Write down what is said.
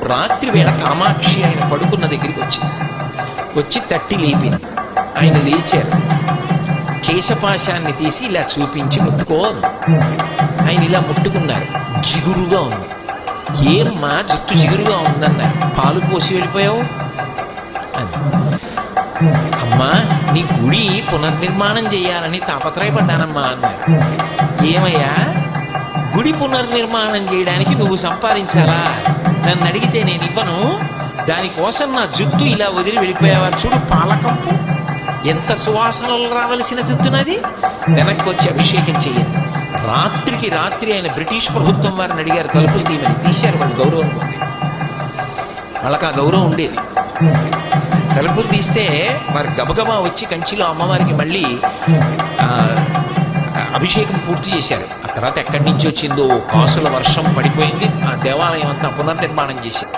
రాత్రి వేళ కామాక్షి ఆయన పడుకున్న దగ్గరికి వచ్చి తట్టి లేపింది. ఆయన లేచారు. కేశపాశాన్ని తీసి ఇలా చూపించి ముట్టుకో. ఆయన ఇలా ముట్టుకున్నారు. జిగురుగా ఉంది. ఏమ్మా జుట్టు జిగురుగా ఉందన్నారు. పాలు పోసి వెళ్ళిపోయావు అని. అమ్మా నీ గుడి పునర్నిర్మాణం చేయాలని తాపత్రయపడ్డానమ్మా అన్నారు. ఏమయ్యా గుడి పునర్నిర్మాణం చేయడానికి నువ్వు సంపాదించాలా? నన్ను అడిగితే నేను ఇవ్వను. దానికోసం నా జుట్టు ఇలా వదిలి వెళ్ళిపోయావా? చూడు పాలకంపు ఎంత సువాసనలు రావలసిన జుట్టునది. వెనక్కి వచ్చి అభిషేకం చేయండి. రాత్రికి రాత్రి ఆయన బ్రిటిష్ ప్రభుత్వం వారిని అడిగారు తలుపులు తీయమని. తీశారు. వాళ్ళు గౌరవం ఉంది. వాళ్ళకి ఆ గౌరవం ఉండేది. తలుపులు తీస్తే వారు గబగబా వచ్చి కంచిలో అమ్మవారికి మళ్ళీ అభిషేకం పూర్తి చేశారు. ఆ తర్వాత ఎక్కడి నుంచి వచ్చిందో కాసుల వర్షం పడిపోయింది. ఆ దేవాలయం అంతా పునర్నిర్మాణం చేశారు.